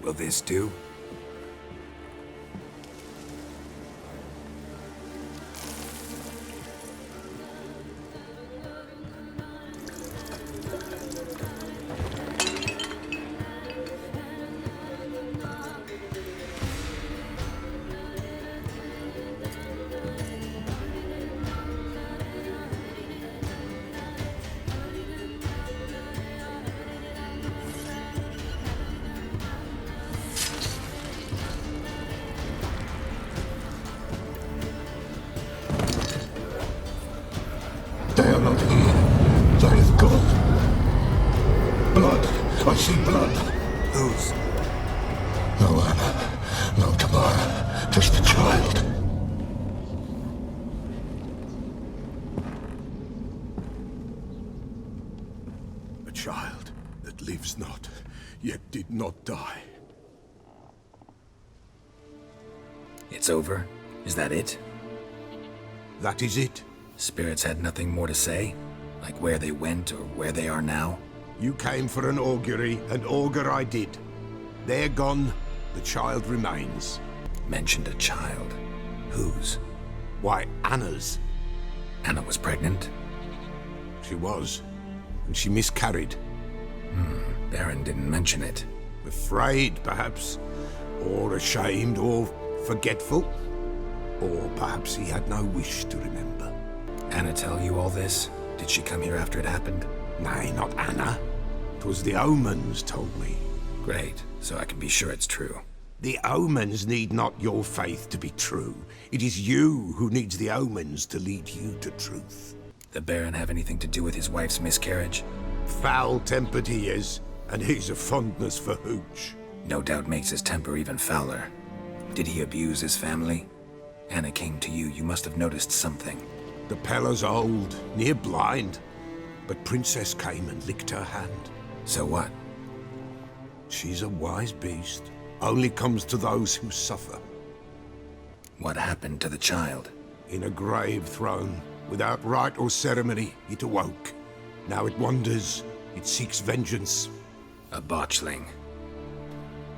Will this do? They are not here. That is God. Blood. I see blood. Whose? No Anna. No Tamara. Just the child. A child that lives not, yet did not die. It's over? Is that it? That is it. Spirits had nothing more to say? Like where they went or where they are now? You came for an augury, and augur I did. They're gone. The child remains. Mentioned a child. Whose? Why, Anna's. Anna was pregnant? She was. And she miscarried. Baron didn't mention it. Afraid, perhaps. Or ashamed, or forgetful. Or perhaps he had no wish to remember. Anna tell you all this? Did she come here after it happened? Nay, not Anna. 'Twas the omens told me. Great, so I can be sure it's true. The omens need not your faith to be true. It is you who needs the omens to lead you to truth. The Baron have anything to do with his wife's miscarriage? Foul-tempered he is, and he's a fondness for hooch. No doubt makes his temper even fouler. Did he abuse his family? Anna came to you, you must have noticed something. The Pella's old, near blind, but Princess came and licked her hand. So what? She's a wise beast. Only comes to those who suffer. What happened to the child? In a grave thrown, without rite or ceremony, it awoke. Now it wanders, it seeks vengeance. A botchling.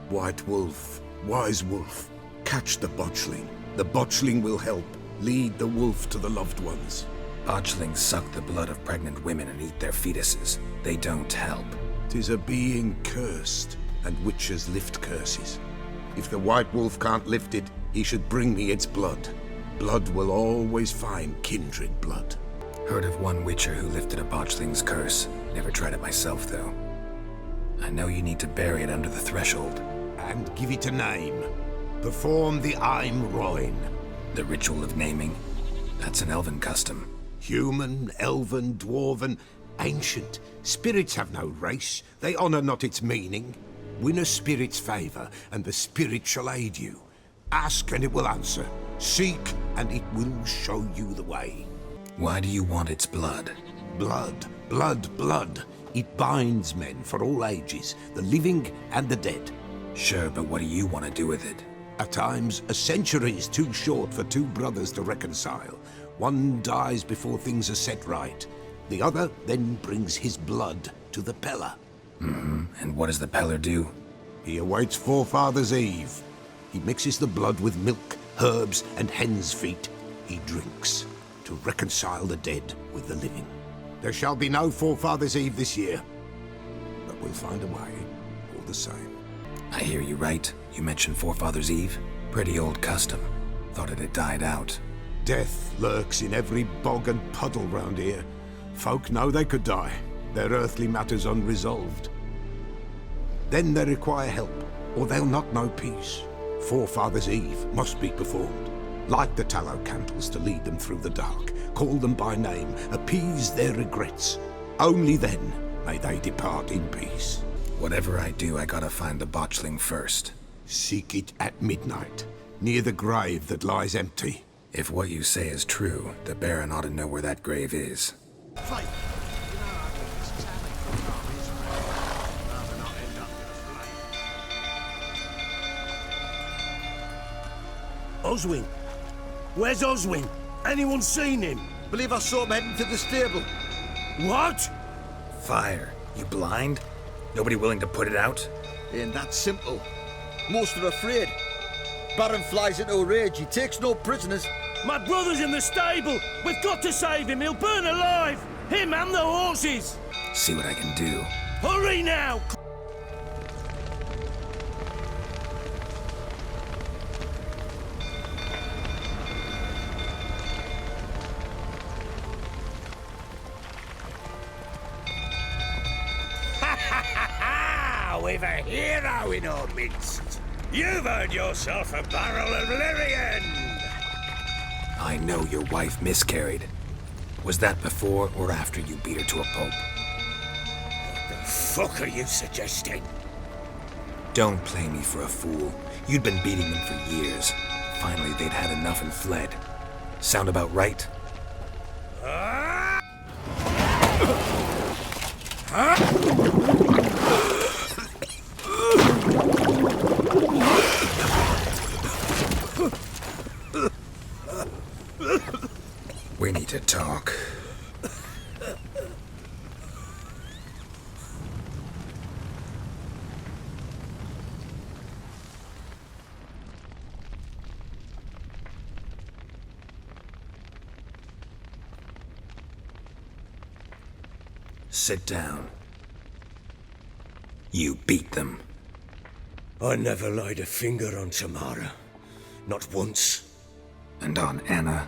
White wolf, wise wolf, catch the botchling. The botchling will help. Lead the wolf to the loved ones. Botchlings suck the blood of pregnant women and eat their fetuses. They don't help. 'Tis a being cursed, and witches lift curses. If the white wolf can't lift it, he should bring me its blood. Blood will always find kindred blood. Heard of one witcher who lifted a botchling's curse. Never tried it myself, though. I know you need to bury it under the threshold. And give it a name. Perform the Aim Roin. The ritual of naming? That's an elven custom. Human, elven, dwarven, ancient. Spirits have no race. They honor not its meaning. Win a spirit's favor, and the spirit shall aid you. Ask, and it will answer. Seek, and it will show you the way. Why do you want its blood? Blood, blood, blood. It binds men for all ages, the living and the dead. Sure, but what do you want to do with it? At times, a century is too short for two brothers to reconcile. One dies before things are set right. The other then brings his blood to the Pella. And what does the Peller do? He awaits Forefather's Eve. He mixes the blood with milk, herbs, and hen's feet. He drinks to reconcile the dead with the living. There shall be no Forefather's Eve this year, but we'll find a way, all the same. I hear you right. You mentioned Forefather's Eve? Pretty old custom. Thought it had died out. Death lurks in every bog and puddle round here. Folk know they could die, their earthly matters unresolved. Then they require help, or they'll not know peace. Forefather's Eve must be performed. Light the tallow candles to lead them through the dark. Call them by name, appease their regrets. Only then may they depart in peace. Whatever I do, I gotta find the botchling first. Seek it at midnight, near the grave that lies empty. If what you say is true, the Baron ought to know where that grave is. Fight. You know how this telling from armies, right? Rather not end up in a flame. Oswin? Where's Oswin? Anyone seen him? Believe I saw him heading to the stable. What? Fire. You blind? Nobody willing to put it out? Ain't that simple. Most are afraid. Baron flies into a rage. He takes no prisoners. My brother's in the stable. We've got to save him. He'll burn alive. Him and the horses. See what I can do. Hurry now! We've a hero in our midst. You've earned yourself a barrel of Lyrian. I know your wife miscarried. Was that before or after you beat her to a pulp? What the fuck are you suggesting? Don't play me for a fool. You'd been beating them for years. Finally, they'd had enough and fled. Sound about right? We need to talk. Sit down. You beat them. I never laid a finger on Tamara. Not once. And on Anna?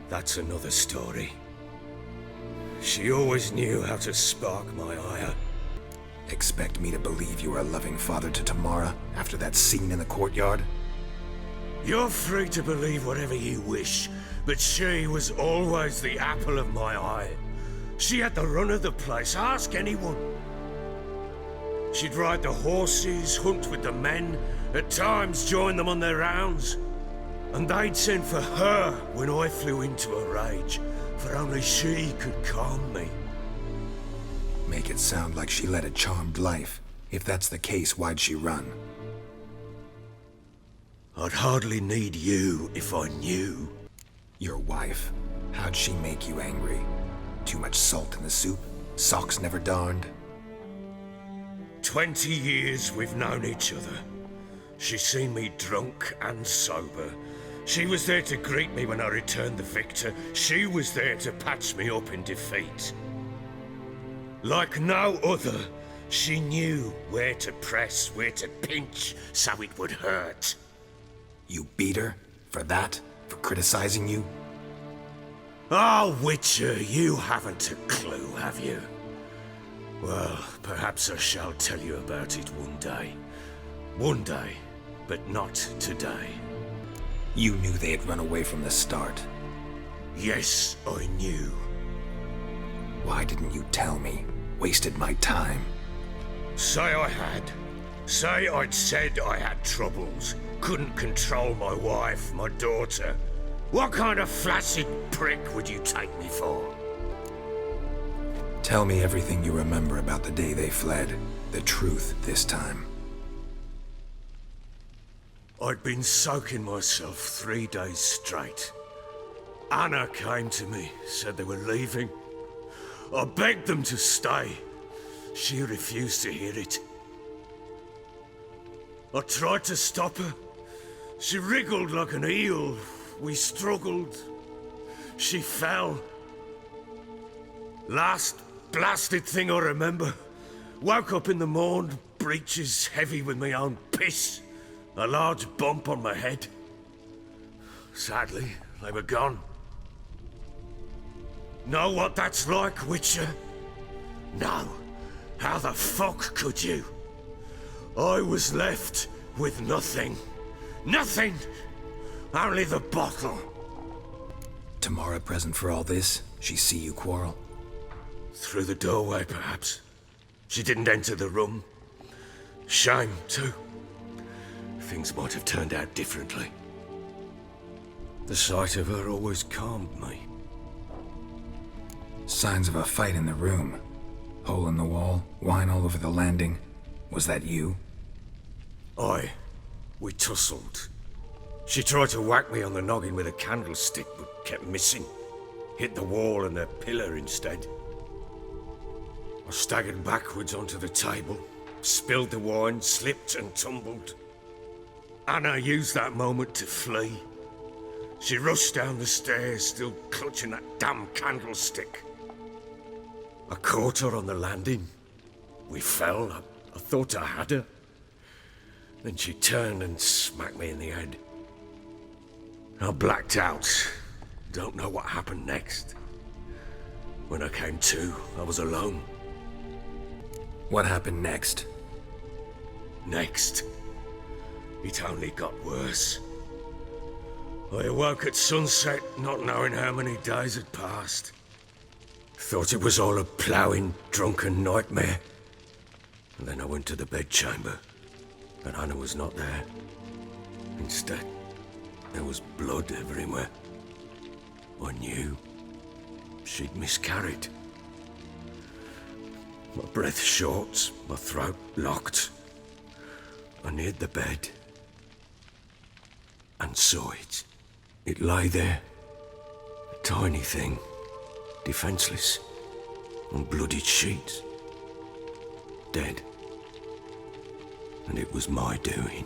That's another story. She always knew how to spark my ire. Expect me to believe you were a loving father to Tamara after that scene in the courtyard? You're free to believe whatever you wish, but she was always the apple of my eye. She had the run of the place, ask anyone. She'd ride the horses, hunt with the men, at times join them on their rounds. And they'd send for her when I flew into a rage, for only she could calm me. Make it sound like she led a charmed life. If that's the case, why'd she run? I'd hardly need you if I knew. Your wife. How'd she make you angry? Too much salt in the soup? Socks never darned? 20 years we've known each other. She's seen me drunk and sober. She was there to greet me when I returned the victor. She was there to patch me up in defeat. Like no other, she knew where to press, where to pinch, so it would hurt. You beat her? For that? For criticizing you? Oh, Witcher, you haven't a clue, have you? Well, perhaps I shall tell you about it one day. One day, but not today. You knew they had run away from the start. Yes, I knew. Why didn't you tell me? Wasted my time. Say I had. Say I'd said I had troubles. Couldn't control my wife, my daughter. What kind of flaccid prick would you take me for? Tell me everything you remember about the day they fled. The truth this time. I'd been soaking myself 3 days straight. Anna came to me, said they were leaving. I begged them to stay. She refused to hear it. I tried to stop her. She wriggled like an eel. We struggled. She fell. Last blasted thing I remember. Woke up in the morn, breeches heavy with my own piss. A large bump on my head. Sadly, they were gone. Know what that's like, Witcher? No. How the fuck could you? I was left with nothing. Nothing! Only the bottle. Tamara present for all this? She see you quarrel? Through the doorway, perhaps. She didn't enter the room. Shame, too. Things might have turned out differently. The sight of her always calmed me. Signs of a fight in the room. Hole in the wall, wine all over the landing. Was that you? Aye. We tussled. She tried to whack me on the noggin with a candlestick, but kept missing. Hit the wall and a pillar instead. I staggered backwards onto the table, spilled the wine, slipped and tumbled. Anna used that moment to flee. She rushed down the stairs, still clutching that damn candlestick. I caught her on the landing. We fell. I thought I had her. Then she turned and smacked me in the head. I blacked out. Don't know what happened next. When I came to, I was alone. What happened next? Next, it only got worse. I awoke at sunset, not knowing how many days had passed. Thought it was all a ploughing, drunken nightmare. And then I went to the bedchamber, and Anna was not there. Instead, there was blood everywhere. I knew she'd miscarried. My breath short, my throat locked. I neared the bed and saw it. It lay there, a tiny thing, defenseless, on bloodied sheets, dead. And it was my doing.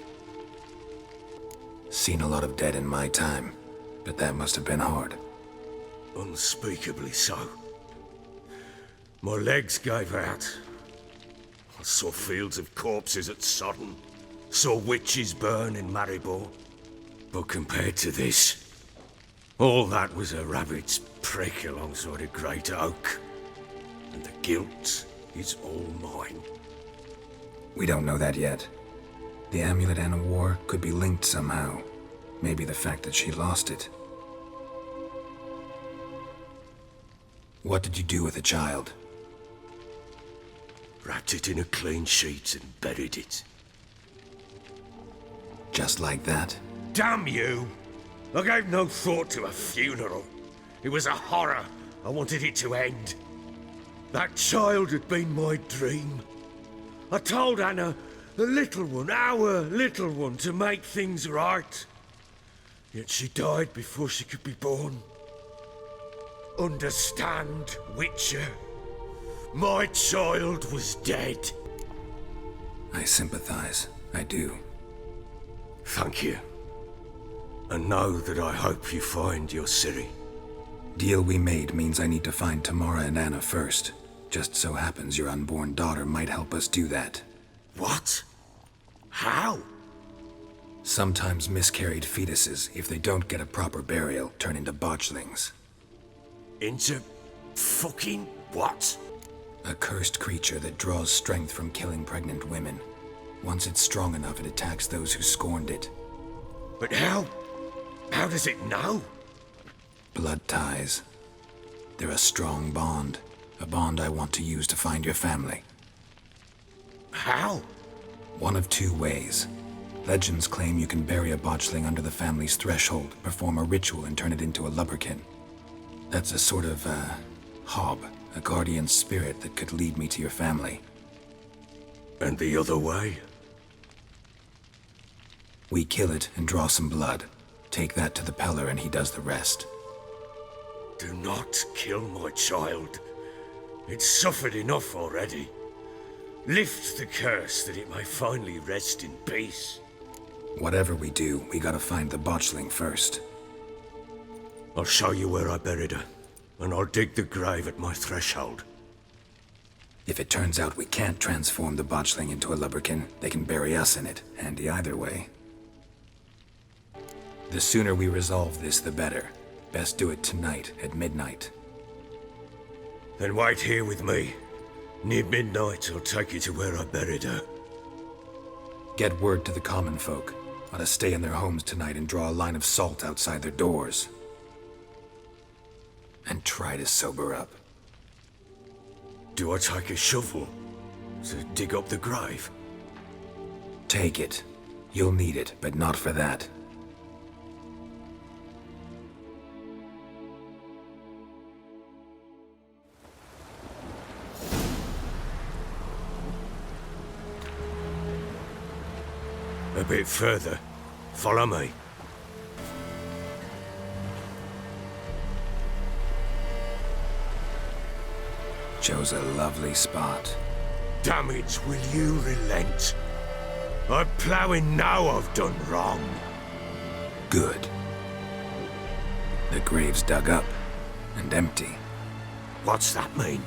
Seen a lot of dead in my time, but that must have been hard. Unspeakably so. My legs gave out. I saw fields of corpses at Sodden. Saw witches burn in Maribor. But compared to this, all that was a rabbit's prick alongside a great oak. And the guilt is all mine. We don't know that yet. The amulet Anna wore could be linked somehow. Maybe the fact that she lost it. What did you do with the child? Wrapped it in a clean sheet and buried it. Just like that? Damn you! I gave no thought to a funeral. It was a horror. I wanted it to end. That child had been my dream. I told Anna, the little one, our little one, to make things right. Yet she died before she could be born. Understand, Witcher? My child was dead. I sympathize. I do. Thank you. And know that I hope you find your Ciri. Deal we made means I need to find Tamara and Anna first. Just so happens your unborn daughter might help us do that. What? How? Sometimes miscarried fetuses, if they don't get a proper burial, turn into botchlings. Into fucking what? A cursed creature that draws strength from killing pregnant women. Once it's strong enough, it attacks those who scorned it. But how? How does it know? Blood ties. They're a strong bond. A bond I want to use to find your family. How? One of two ways. Legends claim you can bury a botchling under the family's threshold, perform a ritual, and turn it into a lubberkin. That's a sort of, hob, a guardian spirit that could lead me to your family. And the other way? We kill it and draw some blood. Take that to the Peller and he does the rest. Do not kill my child. It's suffered enough already. Lift the curse that it may finally rest in peace. Whatever we do, we gotta find the botchling first. I'll show you where I buried her, and I'll dig the grave at my threshold. If it turns out we can't transform the botchling into a lubberkin, they can bury us in it. Handy either way. The sooner we resolve this, the better. Best do it tonight at midnight. Then wait here with me. Near midnight, I'll take you to where I buried her. Get word to the common folk. Ought to stay in their homes tonight and draw a line of salt outside their doors. And try to sober up. Do I take a shovel to dig up the grave? Take it. You'll need it, but not for that. A bit further. Follow me. Chose a lovely spot. Damn it, will you relent? I'm ploughing now I've done wrong. Good. The grave's dug up and empty. What's that mean?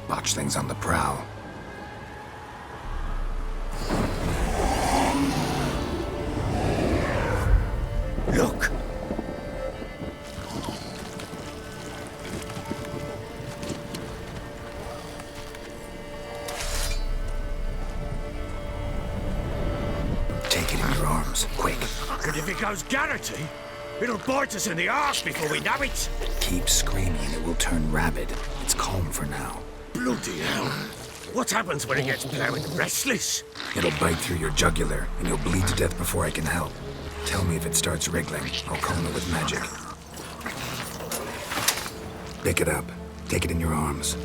Botchlings on the prowl. Look! Take it in your arms, quick. And if it goes Garrity, it'll bite us in the arse before we know it. Keep screaming, it will turn rabid. It's calm for now. Bloody hell. What happens when it gets plowing restless? It'll bite through your jugular, and you'll bleed to death before I can help. Tell me if it starts wriggling. I'll calm it with magic. Pick it up. Take it in your arms.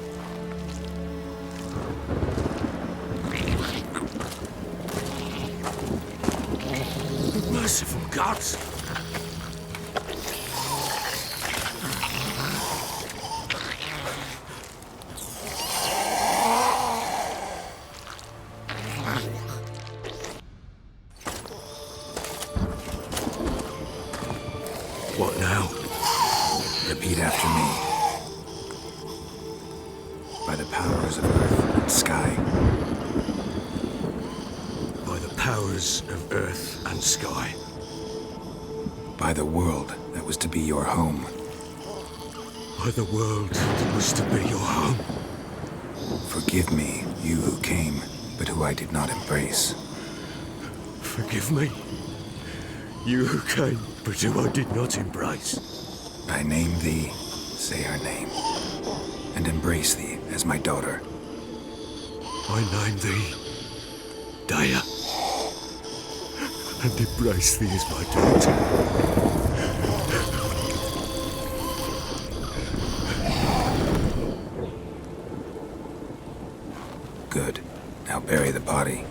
Merciful gods! What now? Repeat after me. By the powers of earth and sky. By the powers of earth and sky. By the world that was to be your home. By the world that was to be your home. Forgive me, you who came, but who I did not embrace. Forgive me, you who came, but who I did not embrace. I name thee, say her name, and embrace thee as my daughter. I name thee, Daya, and embrace thee as my daughter. Good. Now bury the body.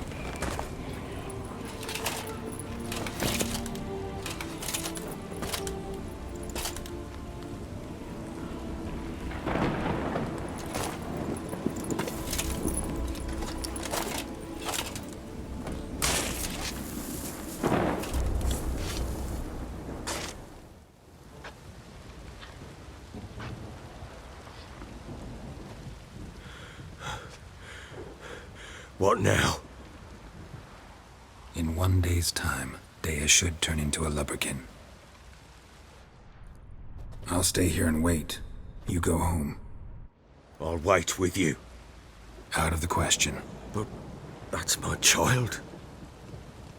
What now? In 1 day's time, Daya should turn into a lubberkin. I'll stay here and wait. You go home. I'll wait with you. Out of the question. But that's my child.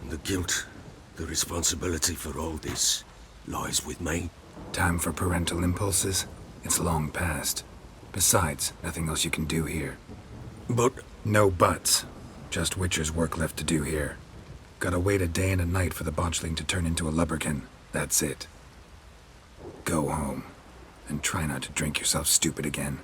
And the guilt, the responsibility for all this lies with me. Time for parental impulses? It's long past. Besides, nothing else you can do here. But... No buts. Just Witcher's work left to do here. Gotta wait a day and a night for the botchling to turn into a lubberkin. That's it. Go home. And try not to drink yourself stupid again.